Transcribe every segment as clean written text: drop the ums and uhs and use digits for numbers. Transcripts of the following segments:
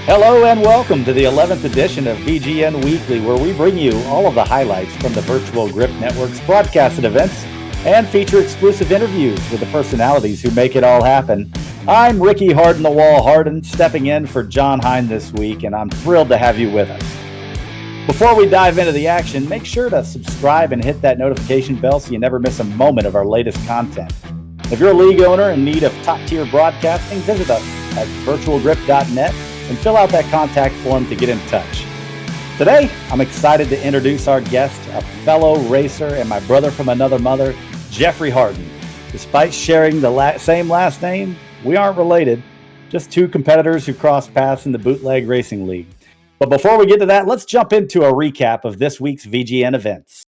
Hello and welcome to the 11th edition of VGN Weekly, where we bring you all of the highlights from the Virtual Grip Network's broadcasted events and feature exclusive interviews with the personalities who make it all happen. I'm Ricky Hardin, the Wall Hardin, stepping in for John Hine this week, and I'm thrilled to have you with us. Before we dive into the action, make sure to subscribe and hit that notification bell so you never miss a moment of our latest content. If you're a league owner in need of top-tier broadcasting, visit us at virtualgrip.net and fill out that contact form to get in touch. Today, I'm excited to introduce our guest, a fellow racer and my brother from another mother, Jeffery Hardin. Despite sharing the same last name, we aren't related, just two competitors who cross paths in the Bootleg Racing League. But before we get to that, let's jump into a recap of this week's VGN events.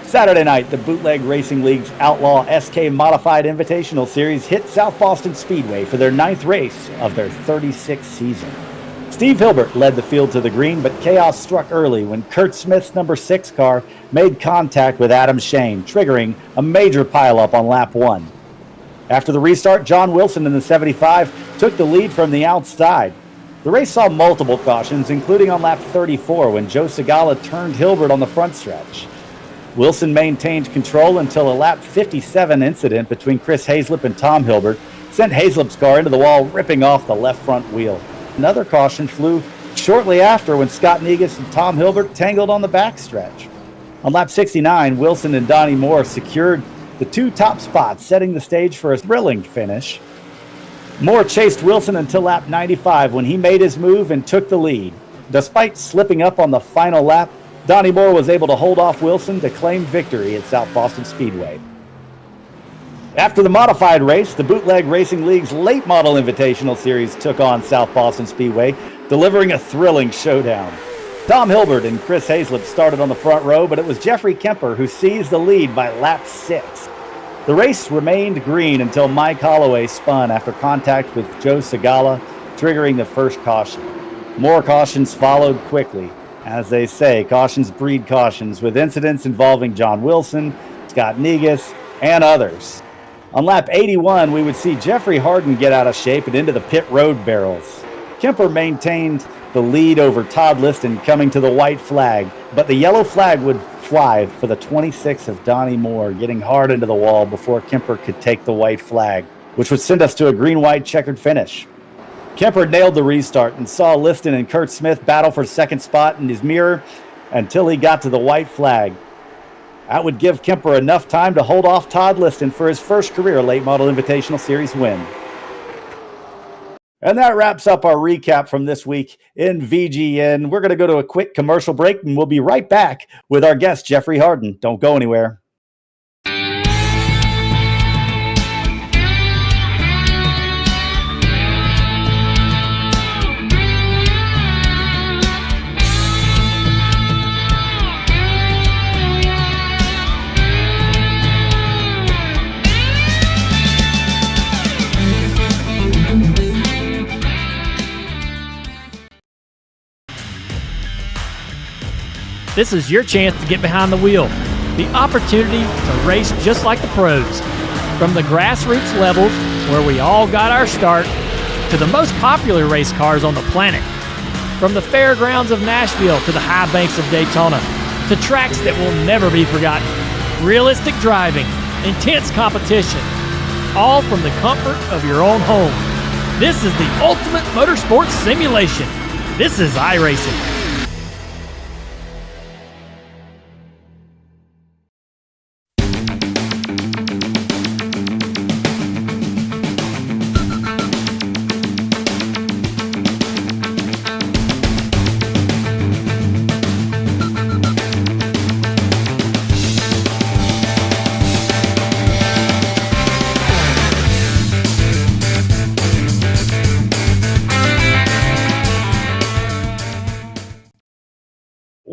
Saturday night, the Bootleg Racing League's Outlaw SK Modified Invitational Series hit South Boston Speedway for their 9th race of their 36th season. Steve Hilbert led the field to the green, but chaos struck early when Kurt Smith's number 6 car made contact with Adam Shane, triggering a major pileup on lap 1. After the restart, John Wilson in the 75 took the lead from the outside. The race saw multiple cautions, including on lap 34 when Joe Segala turned Hilbert on the front stretch. Wilson maintained control until a lap 57 incident between Chris Hazlip and Tom Hilbert sent Hazlip's car into the wall, ripping off the left front wheel. Another caution flew shortly after when Scott Negus and Tom Hilbert tangled on the backstretch. On lap 69, Wilson and Donnie Moore secured the two top spots, setting the stage for a thrilling finish. Moore chased Wilson until lap 95 when he made his move and took the lead. Despite slipping up on the final lap, Donnie Moore was able to hold off Wilson to claim victory at South Boston Speedway. After the modified race, the Bootleg Racing League's Late Model Invitational Series took on South Boston Speedway, delivering a thrilling showdown. Tom Hilbert and Chris Hazlip started on the front row, but it was Jeffrey Kemper who seized the lead by lap 6. The race remained green until Mike Holloway spun after contact with Joe Segala, triggering the first caution. More cautions followed quickly. As they say, cautions breed cautions, with incidents involving John Wilson, Scott Negus, and others. On lap 81, we would see Jeffery Hardin get out of shape and into the pit road barrels. Kemper maintained the lead over Todd Liston coming to the white flag, but the yellow flag would fly for the 26 of Donnie Moore, getting hard into the wall before Kemper could take the white flag, which would send us to a green-white checkered finish. Kemper nailed the restart and saw Liston and Kurt Smith battle for second spot in his mirror until he got to the white flag. That would give Kemper enough time to hold off Todd Liston for his first career Late Model Invitational Series win. And that wraps up our recap from this week in VGN. We're going to go to a quick commercial break, and we'll be right back with our guest, Jeffery Hardin. Don't go anywhere. This is your chance to get behind the wheel. The opportunity to race just like the pros. From the grassroots levels, where we all got our start, to the most popular race cars on the planet. From the fairgrounds of Nashville to the high banks of Daytona, to tracks that will never be forgotten. Realistic driving, intense competition, all from the comfort of your own home. This is the ultimate motorsports simulation. This is iRacing.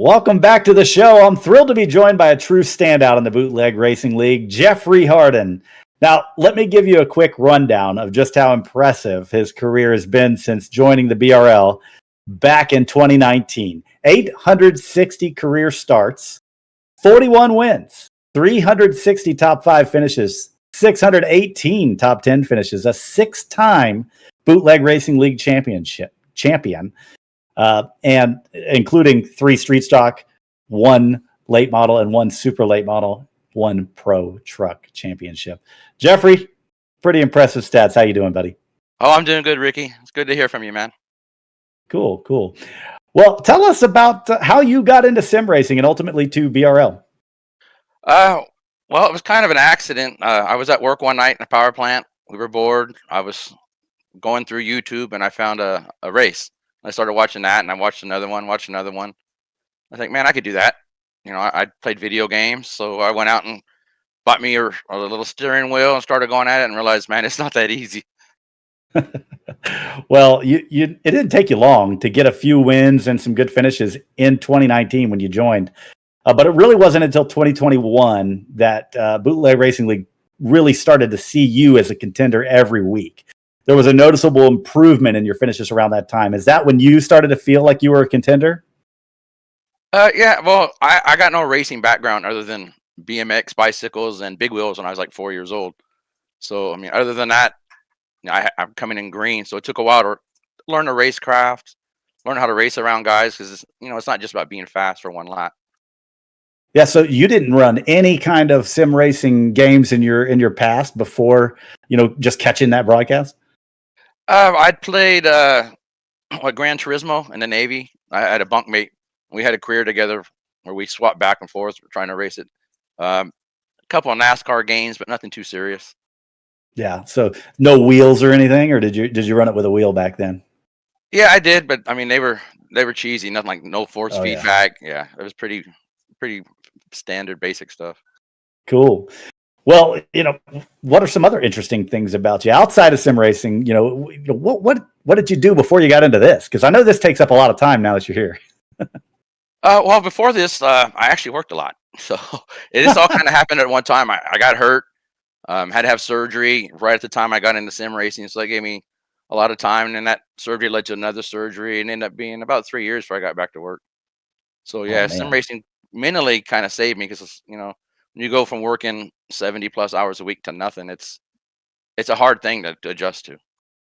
Welcome back to the show. I'm thrilled to be joined by a true standout in the Bootleg Racing League, Jeffery Hardin. Now, let me give you a quick rundown of just how impressive his career has been since joining the BRL back in 2019. 860 career starts, 41 wins, 360 top 5 finishes, 618 top 10 finishes, a 6-time Bootleg Racing League champion, and including 3 street stock, 1 late model, and 1 super late model, 1 pro truck championship. Jeffrey, pretty impressive stats. How you doing, buddy? Oh, I'm doing good, Ricky. It's good to hear from you, man. Cool. Well, tell us about how you got into sim racing and ultimately to BRL. Well, it was kind of an accident. I was at work one night in a power plant. We were bored. I was going through YouTube and I found a race. I started watching that, and I watched another one. I think, man, I could do that. I played video games, so I went out and bought me a little steering wheel and started going at it and realized, man, it's not that easy. Well, it didn't take you long to get a few wins and some good finishes in 2019 when you joined. But it really wasn't until 2021 that Bootleg Racing League really started to see you as a contender every week. There was a noticeable improvement in your finishes around that time. Is that when you started to feel like you were a contender? Yeah, well, I got no racing background other than BMX, bicycles, and big wheels when I was like 4 years old. So, I mean, other than that, I'm coming in green. So it took a while to learn the racecraft, learn how to race around guys, because it's not just about being fast for one lap. Yeah, so you didn't run any kind of sim racing games in your past before, just catching that broadcast? I'd played Gran Turismo in the Navy. I had a bunkmate. We had a career together where we swapped back and forth trying to race it. A couple of NASCAR games, but nothing too serious. Yeah, so no wheels or anything, or did you run it with a wheel back then? Yeah, I did, but I mean they were cheesy. Nothing like no force Oh, yeah. feedback. Yeah, it was pretty standard basic stuff. Cool. Well, what are some other interesting things about you outside of sim racing? What did you do before you got into this? Because I know this takes up a lot of time now that you're here. Well, before this, I actually worked a lot, so it just all kind of happened at one time. I got hurt, had to have surgery right at the time I got into sim racing, so that gave me a lot of time, and then that surgery led to another surgery, and ended up being about 3 years before I got back to work. So Oh, yeah, sim man. racing mentally kind of saved me because when you go from working 70 plus hours a week to nothing, it's a hard thing to adjust to.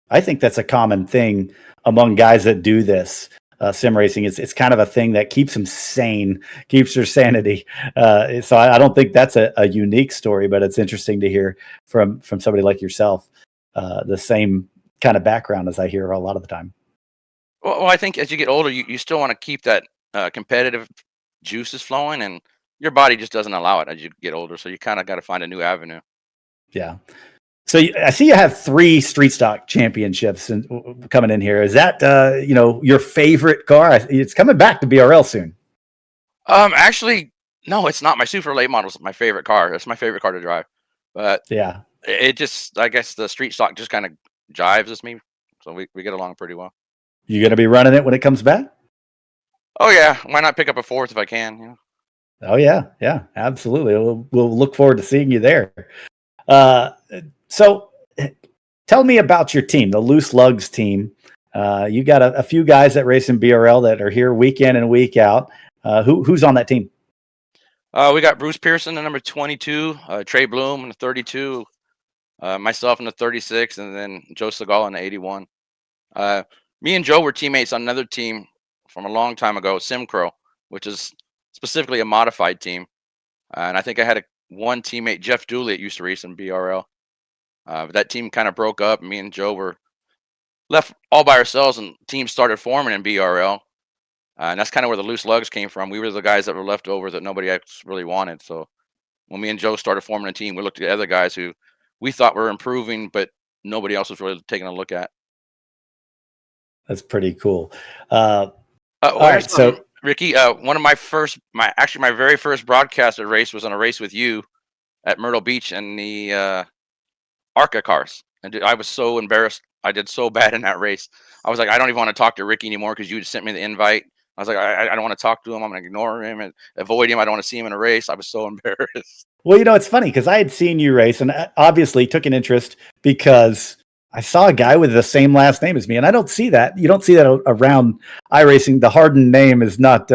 I think that's a common thing among guys that do this. Sim racing, it's kind of a thing that keeps them sane, keeps their sanity. So I don't think that's a unique story, but it's interesting to hear from somebody like yourself, the same kind of background as I hear a lot of the time. Well, I think as you get older, you still want to keep that competitive juices flowing, and your body just doesn't allow it as you get older. So you kind of got to find a new avenue. Yeah. So I see you have 3 street stock championships coming in here. Is that your favorite car? It's coming back to BRL soon. Actually, no, it's not. My super late model is my favorite car. It's my favorite car to drive. But Yeah. it just, I guess the street stock just kind of jives with me. So we get along pretty well. You going to be running it when it comes back? Oh yeah, why not pick up a fourth if I can? Oh yeah, absolutely. We'll look forward to seeing you there. So tell me about your team, the Loose Lugs team. You got a few guys that race in BRL that are here week in and week out. Who's on that team? We got Bruce Pearson in number 22, Trey Bloom in the 32, myself in the 36, and then Joe Segal in the 81. Me and Joe were teammates on another team from a long time ago, Simcro, which is specifically a modified team. And I think I had one teammate, Jeff Dooley, that used to race in BRL. But that team kind of broke up. Me and Joe were left all by ourselves, and teams started forming in BRL. And that's kind of where the Loose Lugs came from. We were the guys that were left over that nobody else really wanted. So when me and Joe started forming a team, we looked at the other guys who we thought were improving, but nobody else was really taking a look at. That's pretty cool. All right, so Ricky, one of my very first broadcasted race was on a race with you at Myrtle Beach in the ARCA cars, and dude, I was so embarrassed. I did so bad in that race. I was like, I don't even want to talk to Ricky anymore because you just sent me the invite. I was like, I don't want to talk to him. I'm going to ignore him and avoid him. I don't want to see him in a race. I was so embarrassed. Well, it's funny because I had seen you race and obviously took an interest because I saw a guy with the same last name as me, and I don't see that. You don't see that around iRacing. The Hardin name is not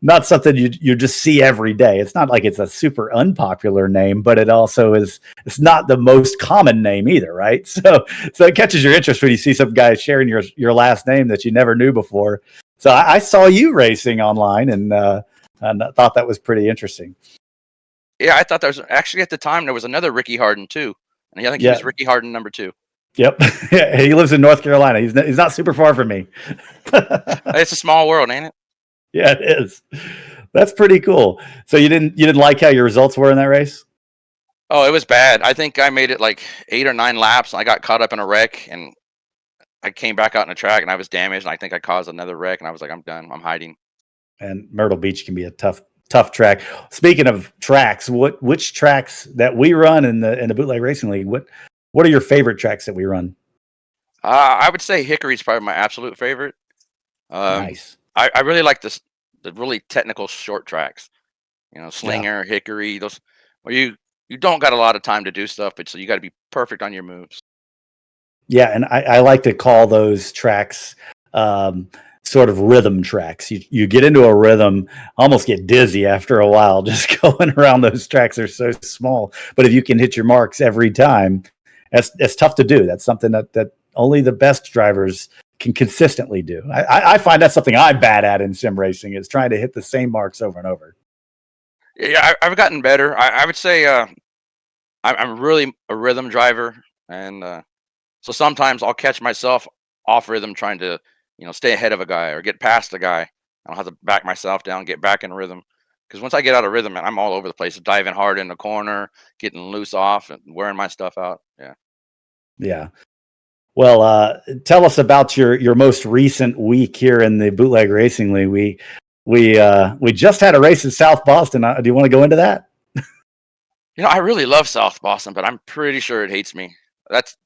not something you just see every day. It's not like it's a super unpopular name, but it also is. It's not the most common name either, right? So it catches your interest when you see some guy sharing your last name that you never knew before. So I saw you racing online and thought that was pretty interesting. Yeah, I thought there was actually at the time there was another Ricky Hardin too, and I think he was Ricky Hardin number 2. Yep, he lives in North Carolina. He's not super far from me. It's a small world, ain't it? Yeah, it is. That's pretty cool. So you didn't like how your results were in that race? Oh, it was bad. I think I made it like 8 or 9 laps. And I got caught up in a wreck, and I came back out in the track, and I was damaged. And I think I caused another wreck, and I was like, I'm done. I'm hiding. And Myrtle Beach can be a tough track. Speaking of tracks, which tracks that we run in the Bootleg Racing League? What are your favorite tracks that we run? I would say Hickory is probably my absolute favorite. Nice. I really like the really technical short tracks. You know, Slinger, Hickory, those where you don't got a lot of time to do stuff, but so you got to be perfect on your moves. Yeah, and I like to call those tracks sort of rhythm tracks. You get into a rhythm, almost get dizzy after a while just going around those tracks. They're so small, but if you can hit your marks every time, that's tough to do. That's something that only the best drivers can consistently do. I find that's something I'm bad at in sim racing, is trying to hit the same marks over and over. Yeah, I've gotten better. I would say I'm really a rhythm driver, and so sometimes I'll catch myself off rhythm trying to, stay ahead of a guy or get past a guy. I'll have to back myself down, get back in rhythm. Because once I get out of rhythm, man, I'm all over the place, diving hard in the corner, getting loose off, and wearing my stuff out. Yeah. Yeah. Well, tell us about your most recent week here in the Bootleg Racing League. We just had a race in South Boston. Do you want to go into that? I really love South Boston, but I'm pretty sure it hates me. That's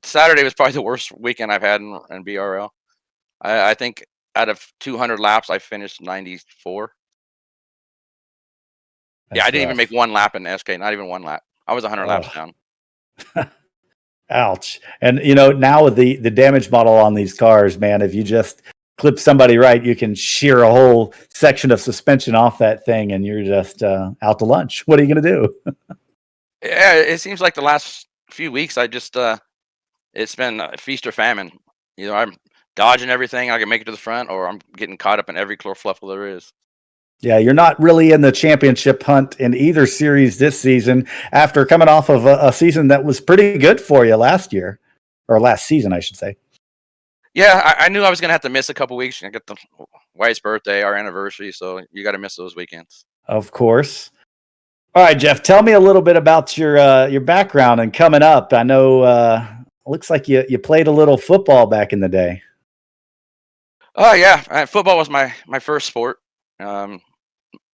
Saturday was probably the worst weekend I've had in BRL. I think out of 200 laps, I finished 94. Yeah, I That's didn't even make rough. one lap in SK, not even one lap. I was 100 laps Oh, down. ouch. And now with the damage model on these cars, man, if you just clip somebody right, you can shear a whole section of suspension off that thing, and you're just out to lunch. What are you going to do? Yeah, it seems like the last few weeks, it's been feast or famine. Either I'm dodging everything, I can make it to the front, or I'm getting caught up in every kerfluffle there is. Yeah, you're not really in the championship hunt in either series this season after coming off of a season that was pretty good for you last year, or last season, I should say. Yeah, I knew I was gonna have to miss a couple weeks. I get the wife's birthday, our anniversary, so you got to miss those weekends. Of course. All right, Jeff, tell me a little bit about your background and coming up. I know looks like you played a little football back in the day. Oh yeah, football was my first sport. Um,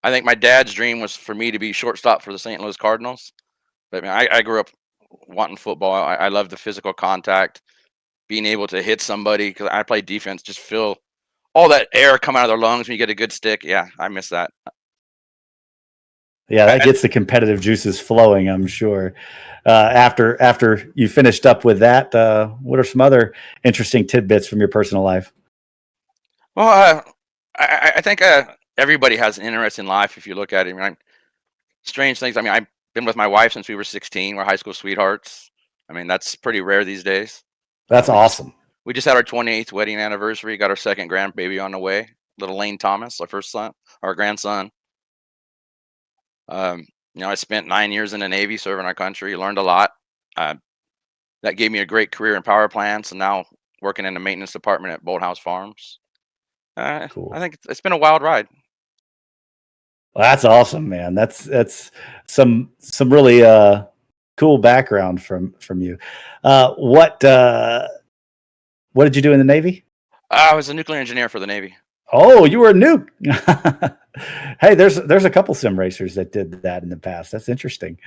I think my dad's dream was for me to be shortstop for the St. Louis Cardinals. But man, I grew up wanting football. I love the physical contact, being able to hit somebody because I played defense. Just feel all that air come out of their lungs when you get a good stick. Yeah, I miss that. Yeah, that I, gets the competitive juices flowing, I'm sure. After you finished up with that, what are some other interesting tidbits from your personal life? well, I think everybody has an interesting life if you look at it. I mean, strange things. I mean, I've been with my wife since we were 16. We're high school sweethearts. I mean, that's pretty rare these days. That's We just awesome. we just had our 28th wedding anniversary. Got our second grandbaby on the way. Little Lane Thomas, our first son, our grandson. Um, I spent 9 years in the Navy serving our country. Learned a lot. Uh, that gave me a great career in power plants, and now working in the maintenance department at Bolthouse Farms. I Cool. think it's been a wild ride. Well, that's awesome, man. That's some really cool background from you. Uh, what uh, what did you do in the Navy? I was a nuclear engineer for the Navy. Oh, you were a nuke. Hey, there's a couple sim racers that did that in the past. That's interesting.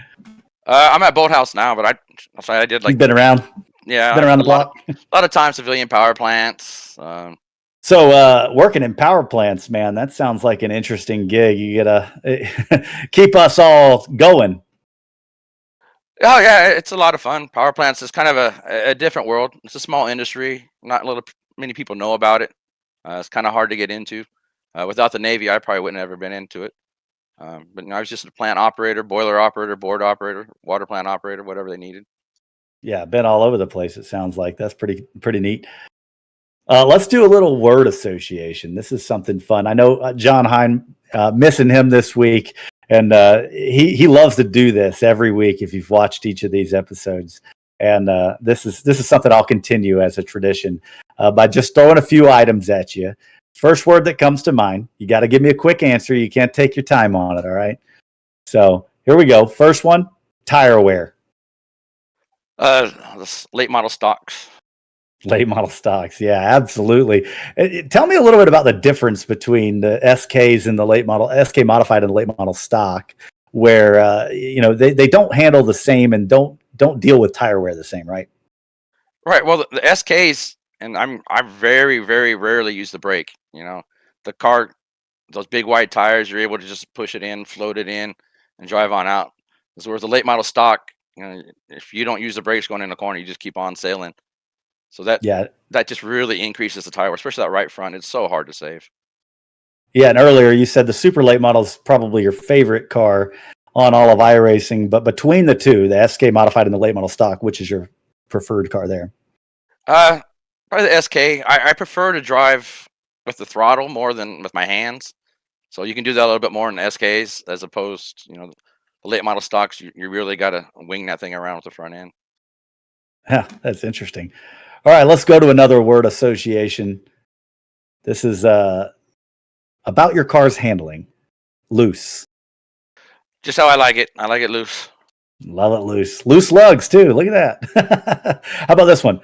I'm at Bolthouse now, but I did like You've been around, yeah been around a the block. lot of time civilian power plants. So working in power plants, man, that sounds like an interesting gig. You gotta keep us all going. Oh yeah, it's a lot of fun. Power plants is kind of a different world. It's a small industry. Not many people know about it. It's kind of hard to get into. Without the Navy, I probably wouldn't have ever been into it. But I was just a plant operator, boiler operator, board operator, water plant operator, whatever they needed. Yeah, been all over the place. It sounds like that's pretty neat. Let's do a little word association. This is something fun. I know John Hine, missing him this week, and he loves to do this every week. If you've watched each of these episodes, and this is something I'll continue as a tradition by just throwing a few items at you. First word that comes to mind. You got to give me a quick answer. You can't take your time on it. All right. So here we go. First one: tire wear. Late model stocks. Late model stocks. Yeah, absolutely. Tell me a little bit about the difference between the SKs and the late model, SK modified and the late model stock, where they don't handle the same and don't deal with tire wear the same, right? Right. Well, the SKs, and I very, very rarely use the brake. The car, those big wide tires, you're able to just push it in, float it in, and drive on out. Whereas the late model stock, if you don't use the brakes going in the corner, you just keep on sailing. So Yeah. that just really increases the tire wear, especially that right front. It's so hard to save. Yeah, and earlier you said the super late model is probably your favorite car on all of iRacing, but between the two, the SK modified and the late model stock, which is your preferred car there? Uh, Probably the SK. I prefer to drive with the throttle more than with my hands. So you can do that a little bit more in the SKs as opposed, the late model stocks. You really got to wing that thing around with the front end. Yeah, that's interesting. All right, let's go to another word association. This is about your car's handling. Loose. Just how I like it. I like it loose. Love it loose. Loose lugs too. Look at that. How about this one?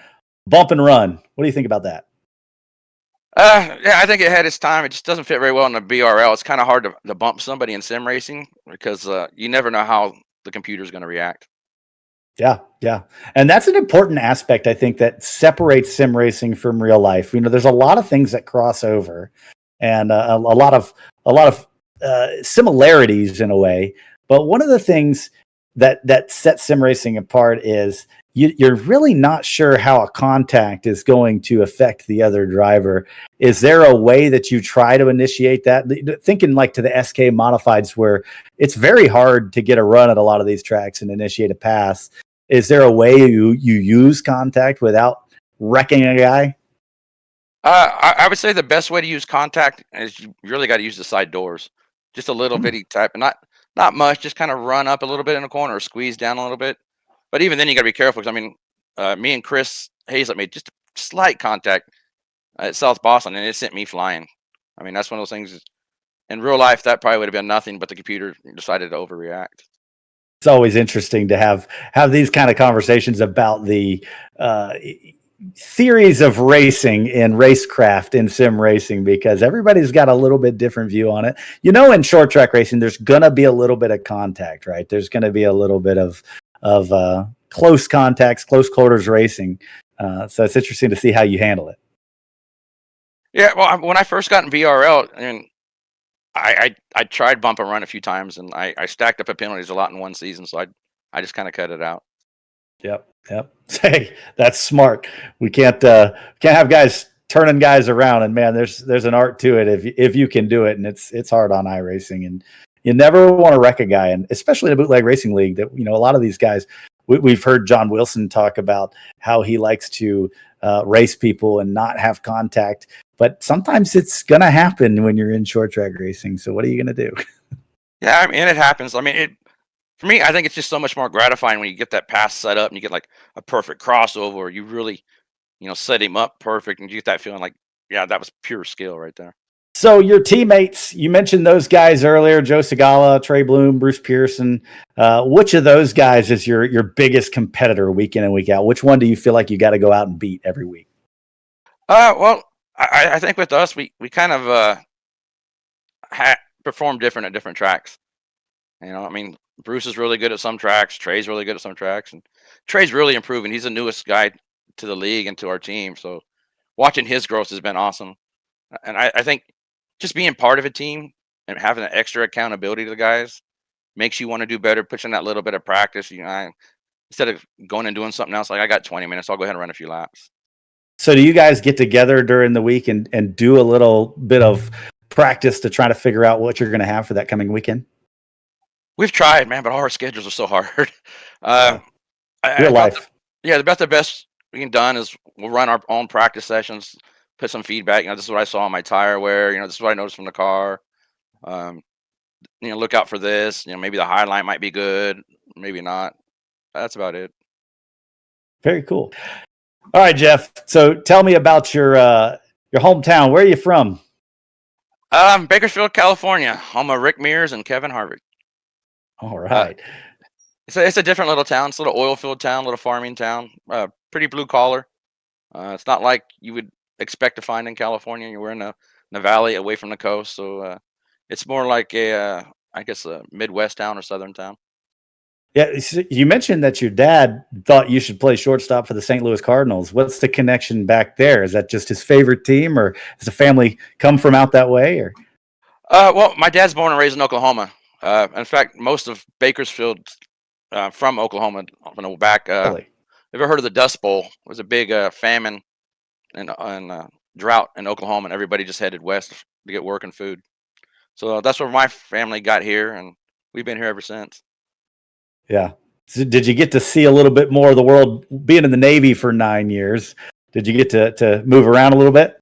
Bump and run. What do you think about that? Yeah, I think it had its time. It just doesn't fit very well in the BRL. It's kind of hard to bump somebody in sim racing because you never know how the computer's going to react. Yeah, yeah. And that's an important aspect, I think, that separates sim racing from real life. There's a lot of things that cross over and a lot of similarities in a way. But one of the things that sets sim racing apart is you're really not sure how a contact is going to affect the other driver. Is there a way that you try to initiate that? Thinking like to the SK modifieds, where it's very hard to get a run at a lot of these tracks and initiate a pass. Is there a way you use contact without wrecking a guy? I would say the best way to use contact is you really got to use the side doors, just a little Hmm. bitty type, and not much. Just kind of run up a little bit in the corner, or squeeze down a little bit. But even then, you got to be careful because me and Chris Hazlett made just slight contact at South Boston, and it sent me flying. That's one of those things. In real life, that probably would have been nothing, but the computer decided to overreact. It's always interesting to have these kind of conversations about the theories of racing in racecraft in sim racing, because everybody's got a little bit different view on it. In short track racing, there's gonna be a little bit of contact, right? There's gonna be a little bit of close contacts, close quarters racing. So it's interesting to see how you handle it. Yeah, well, when I first got in VRL, and I tried bump and run a few times, and I stacked up the penalties a lot in one season, so I just kind of cut it out. Yep. Yep. Hey, that's smart. We can't have guys turning guys around, and man, there's an art to it if you can do it, and it's hard on iRacing, and you never want to wreck a guy, and especially in a bootleg racing league. That a lot of these guys. We've heard John Wilson talk about how he likes to race people and not have contact, but sometimes it's gonna happen when you're in short track racing. So what are you gonna do? Yeah, it happens. For me, I think it's just so much more gratifying when you get that pass set up and you get like a perfect crossover, or you really, set him up perfect, and you get that feeling like, yeah, that was pure skill right there. So your teammates, you mentioned those guys earlier: Joe Segala, Trey Bloom, Bruce Pearson. Which of those guys is your biggest competitor week in and week out? Which one do you feel like you got to go out and beat every week? Well, I think with us, we kind of perform different at different tracks. Bruce is really good at some tracks. Trey's really good at some tracks, and Trey's really improving. He's the newest guy to the league and to our team, so watching his growth has been awesome. And I think just being part of a team and having that extra accountability to the guys makes you want to do better. Puts in that little bit of practice. Instead of going and doing something else, like I got 20 minutes, I'll go ahead and run a few laps. So do you guys get together during the week and do a little bit of practice to try to figure out what you're going to have for that coming weekend? We've tried, man, but our schedules are so hard. Yeah. Real About life. about the best we can done is we'll run our own practice sessions, put some feedback. This is what I saw on my tire wear. This is what I noticed from the car. Um, look out for this. Maybe the highlight might be good, maybe not. That's about it. Very cool. All right, Jeff. So tell me about your hometown. Where are you from? Bakersfield, California, home of Rick Mears and Kevin Harvick. All Uh, right. it's a different little town. It's a little oil field town, little farming town. Pretty blue collar. It's not like you would expect to find in California. We're in the valley, away from the coast, so it's more like I guess, a Midwest town or Southern town. Yeah, you mentioned that your dad thought you should play shortstop for the St. Louis Cardinals. What's the connection back there? Is that just his favorite team, or does the family come from out that way? Or Well, my dad's born and raised in Oklahoma. In fact, most of Bakersfield from Oklahoma. Back. really? Ever heard of the Dust Bowl? It was a big famine and drought in Oklahoma, and everybody just headed west to get work and food. So that's where my family got here, and we've been here ever since. Yeah. So did you get to see a little bit more of the world being in the Navy for 9 years? Did you get to move around a little bit?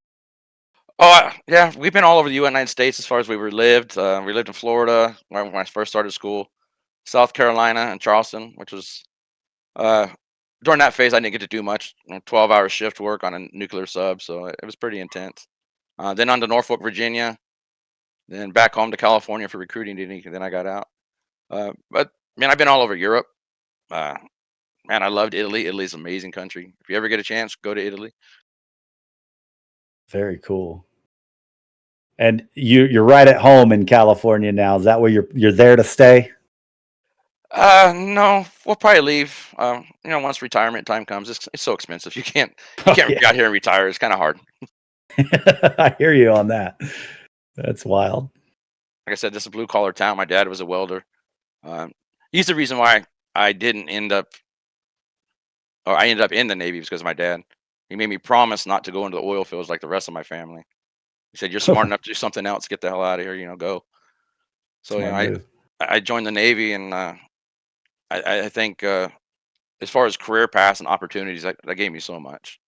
Oh, yeah, we've been all over the United States as far as we lived. We lived in Florida when I first started school, South Carolina and Charleston, which was uh, during that phase I didn't get to do much. 12-hour shift work on a nuclear sub, so it was pretty intense. Then on to Norfolk, Virginia, then back home to California for recruiting duty. Then I got out. But man, I've been all over Europe. Uh, Man, I loved Italy. Italy's an amazing country. If you ever get a chance, go to Italy. Very cool. And you're right at home in California now. Is that where you're there to stay? No, we'll probably leave. Once retirement time comes, it's so expensive. You Oh, can't be yeah. out here and retire. It's kind of hard. I hear you on that. That's wild. Like I said, this is a blue collar town. My dad was a welder. Um, he's the reason why I didn't end up, or I ended up in the Navy, because of my dad. He made me promise not to go into the oil fields like the rest of my family. He said, "You're smart enough to do something else. Get the hell out of here. Go." So Smart move. I joined the Navy, and I think as far as career paths and opportunities, that gave me so much.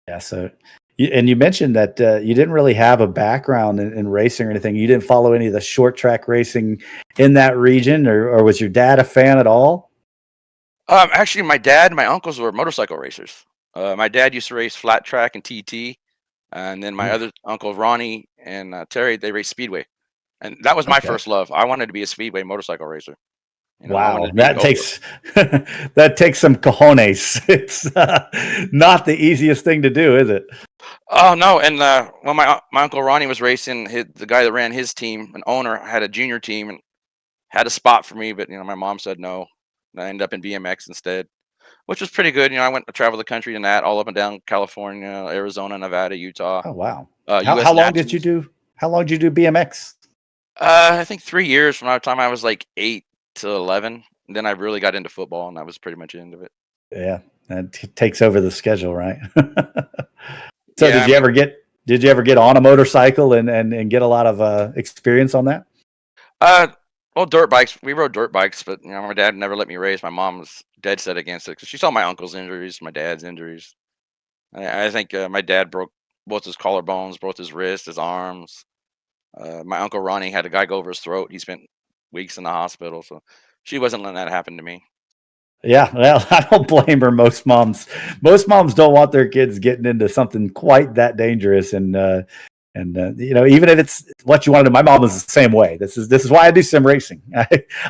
Yeah. So, you mentioned that you didn't really have a background in racing or anything. You didn't follow any of the short track racing in that region, or was your dad a fan at all? Actually, my dad and my uncles were motorcycle racers. My dad used to race flat track and TT, and then my other Oof. uncle Ronnie and Terry, they raced speedway, and that was my Okay. first love. I wanted to be a speedway motorcycle racer. I wanted Wow, to be that go. takes that takes some cojones. It's not the easiest thing to do, is it? Oh no! And when my uncle Ronnie was racing, the guy that ran his team, an owner, had a junior team and had a spot for me, but my mom said no, and I ended up in BMX instead, which was pretty good. I went to travel the country in that, all up and down California, Arizona, Nevada, Utah, Oh wow. U.S. How long did you Nationals. do? How long did you do BMX? I think 3 years from the time I was like 8 to 11. And then I really got into football, and that was pretty much the end of it. Yeah, that takes over the schedule, right? So Yeah, I mean, did you ever get on a motorcycle and get a lot of experience on that? uh, well, dirt bikes. We rode dirt bikes, but my dad never let me race. My mom was dead set against it because she saw my uncle's injuries, my dad's injuries. I think my dad broke both his collarbones, both his wrists, his arms. My uncle Ronnie had a guy go over his throat. He spent weeks in the hospital, so she wasn't letting that happen to me. Yeah, well, I don't blame her. Most moms don't want their kids getting into something quite that dangerous, and even if it's what you want to do. My mom was the same way. This is why I do sim racing.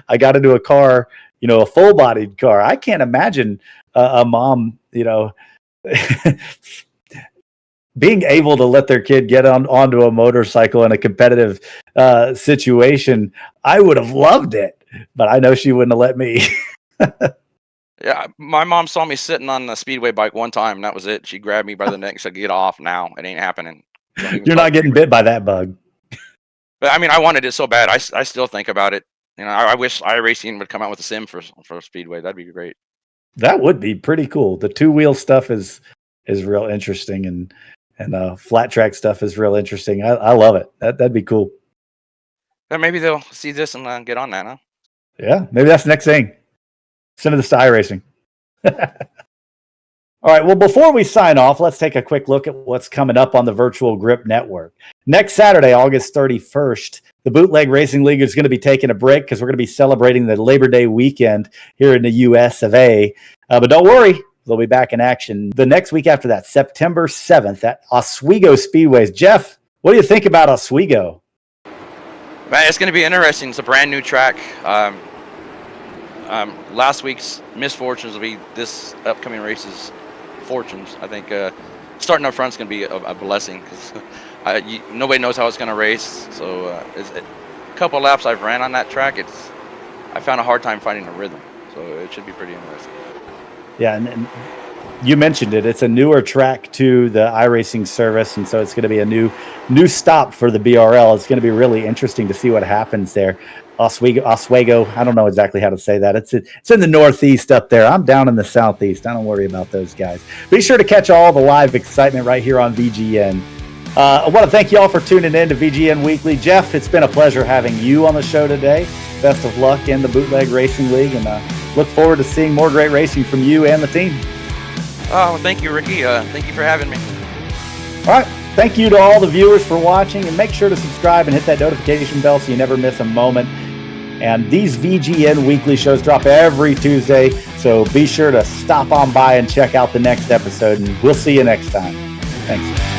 I got into a car, a full bodied car. I can't imagine a mom, being able to let their kid get onto a motorcycle in a competitive situation. I would have loved it, but I know she wouldn't have let me. Yeah, my mom saw me sitting on the speedway bike one time, and that was it. She grabbed me by the neck and said, "Get off now. It ain't happening. Don't even You're start not getting dreaming." bit by that bug. But I mean, I wanted it so bad. I still think about it. I wish iRacing would come out with a sim for speedway. That'd be great. That would be pretty cool. The two-wheel stuff is real interesting, And flat track stuff is real interesting. I love it. That'd be cool. Yeah, maybe they'll see this and get on that, huh? Yeah, maybe that's the next thing. Send this to iRacing. All right, well, before we sign off, let's take a quick look at what's coming up on the Virtual Grip Network. Next Saturday, August 31st, the Bootleg Racing League is going to be taking a break because we're going to be celebrating the Labor Day weekend here in the US of A. But don't worry, they'll be back in action the next week after that, September 7th at Oswego Speedways. Jeff, what do you think about Oswego? Man, it's going to be interesting. It's a brand new track. Last week's misfortunes will be this upcoming race's fortunes. I think starting up front is going to be a blessing because nobody knows how it's going to race. So a couple laps I've ran on that track, I found a hard time finding a rhythm. So it should be pretty interesting. Yeah, and you mentioned it. It's a newer track to the iRacing service, and so it's going to be a new stop for the BRL. It's going to be really interesting to see what happens there. Oswego, I don't know exactly how to say that. It's in the Northeast up there. I'm down in the Southeast. I don't worry about those guys. Be sure to catch all the live excitement right here on VGN. I want to thank you all for tuning in to VGN Weekly. Jeff, it's been a pleasure having you on the show today. Best of luck in the Bootleg Racing League, and look forward to seeing more great racing from you and the team. Oh, thank you, Ricky. Thank you for having me. All right. Thank you to all the viewers for watching, and make sure to subscribe and hit that notification bell so you never miss a moment. And these VGN Weekly shows drop every Tuesday, so be sure to stop on by and check out the next episode, and we'll see you next time. Thanks.